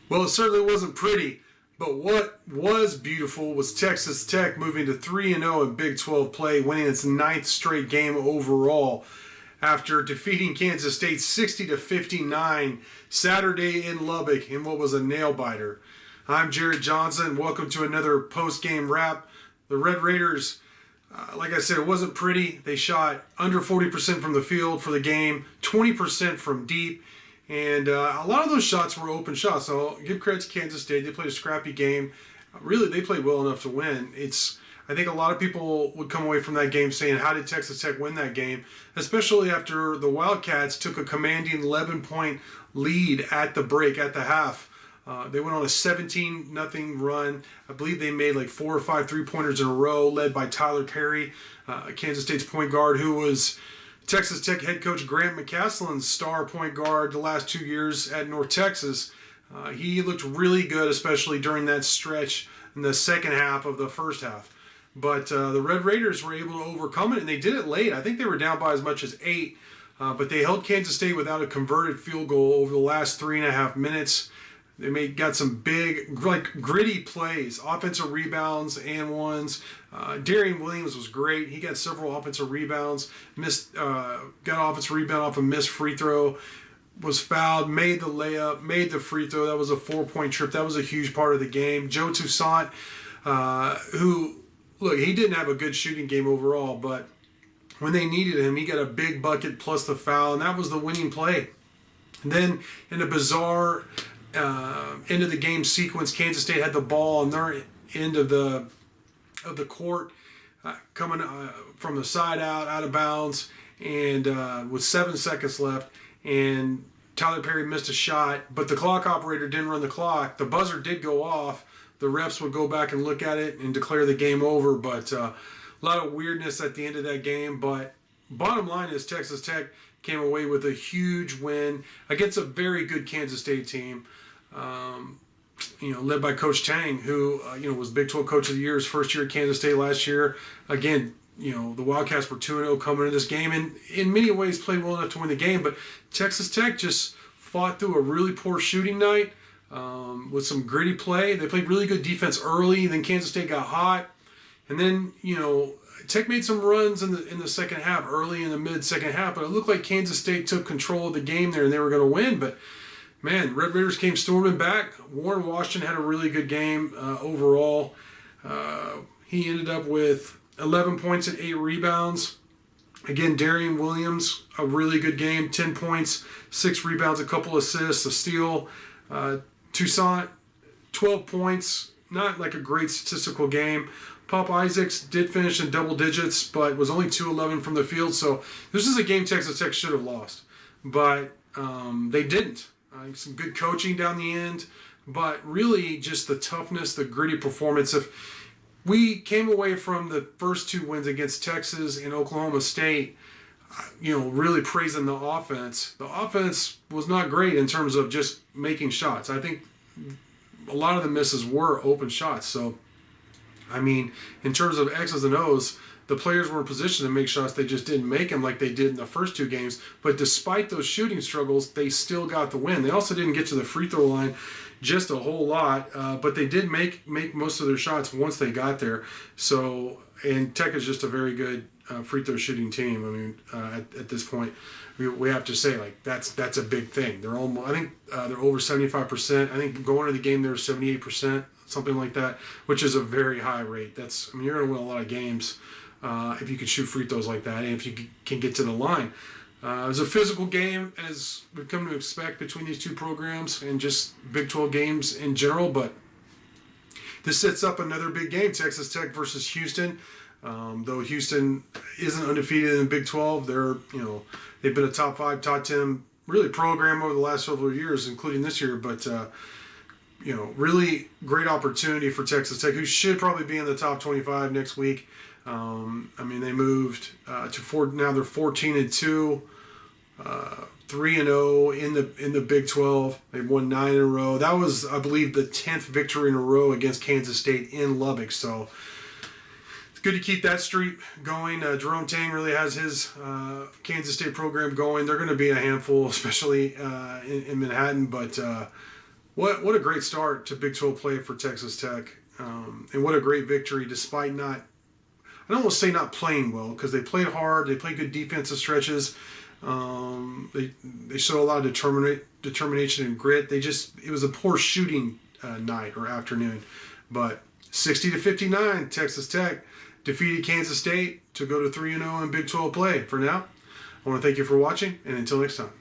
Well, it certainly wasn't pretty, but what was beautiful was Texas Tech moving to 3-0 in Big 12 play, winning its ninth straight game overall after defeating Kansas State 60-59 Saturday in Lubbock in what was a nail-biter. I'm Jared Johnson. Welcome to another post-game wrap. The Red Raiders, like I said, it wasn't pretty. They shot under 40% from the field for the game, 20% from deep. And a lot of those shots were open shots. So I'll give credit to Kansas State. They played a scrappy game. Really, they played well enough to win. I think a lot of people would come away from that game saying, how did Texas Tech win that game? Especially after the Wildcats took a commanding 11-point lead at the break, at the half. They went on a 17-0 run. I believe they made like 4 or 5 three-pointers in a row, led by Tyler Perry, Kansas State's point guard, who was Texas Tech head coach Grant McCaslin's star point guard the last 2 years at North Texas. He looked really good, especially during that stretch in the second half of the first half. But the Red Raiders were able to overcome it, and they did it late. I think they were down by as much as 8, but they held Kansas State without a converted field goal over the last 3.5 minutes. They got some big, gritty plays, offensive rebounds and ones. Darian Williams was great. He got several offensive rebounds. Got an offensive rebound off a missed free throw. Was fouled, made the layup, made the free throw. That was a 4-point trip. That was a huge part of the game. Joe Toussaint, he didn't have a good shooting game overall, but when they needed him, he got a big bucket plus the foul, and that was the winning play. And then in a bizarre end of the game sequence, Kansas State had the ball on their end of the court, coming from the side out of bounds, and with 7 seconds left, and Tyler Perry missed a shot, but the clock operator didn't run the clock. The buzzer did go off. The refs would go back and look at it and declare the game over, but a lot of weirdness at the end of that game. But bottom line is Texas Tech came away with a huge win against a very good Kansas State team. Led by Coach Tang, who was Big 12 Coach of the Year his first year at Kansas State last year. Again, the Wildcats were 2-0 coming into this game, and in many ways played well enough to win the game. But Texas Tech just fought through a really poor shooting night with some gritty play. They played really good defense early, then Kansas State got hot, and then Tech made some runs in the second half, early in the mid-second half. But it looked like Kansas State took control of the game there, and they were going to win. But man, Red Raiders came storming back. Warren Washington had a really good game overall. He ended up with 11 points and 8 rebounds. Again, Darian Williams, a really good game, 10 points, 6 rebounds, a couple assists, a steal. Toussaint, 12 points, not like a great statistical game. Pop Isaacs did finish in double digits, but was only 2-11 from the field. So this is a game Texas Tech should have lost, but they didn't. Some good coaching down the end, but really just the toughness, the gritty performance. If we came away from the first 2 wins against Texas and Oklahoma State, really praising the offense. The offense was not great in terms of just making shots. I think a lot of the misses were open shots. So, in terms of X's and O's, the players were in position to make shots. They just didn't make them like they did in the first 2 games. But despite those shooting struggles, they still got the win. They also didn't get to the free throw line just a whole lot, but they did make most of their shots once they got there. So, and Tech is just a very good free throw shooting team. At this point, we have to say that's a big thing. They're almost, I think they're over 75%. I think going into the game they're 78%, something like that, which is a very high rate. You're going to win a lot of games if you can shoot free throws like that, and if you can get to the line. It was a physical game, as we've come to expect between these 2 programs and just Big 12 games in general. But this sets up another big game, Texas Tech versus Houston. Though Houston isn't undefeated in the Big 12, they've been a top 5, top 10 really program over the last several years, including this year. But really great opportunity for Texas Tech, who should probably be in the top 25 next week. They moved to 4. Now they're 14-2, 3-0 in the Big 12. They've won 9 in a row. That was, I believe, the 10th victory in a row against Kansas State in Lubbock. So it's good to keep that streak going. Jerome Tang really has his Kansas State program going. They're going to be a handful, especially in Manhattan. But What a great start to Big 12 play for Texas Tech, and what a great victory despite not. I don't want to say not playing well because they played hard. They played good defensive stretches. They showed a lot of determination and grit. It was a poor shooting night or afternoon, but 60-59, Texas Tech defeated Kansas State to go to 3-0 in Big 12 play. For now, I want to thank you for watching, and until next time.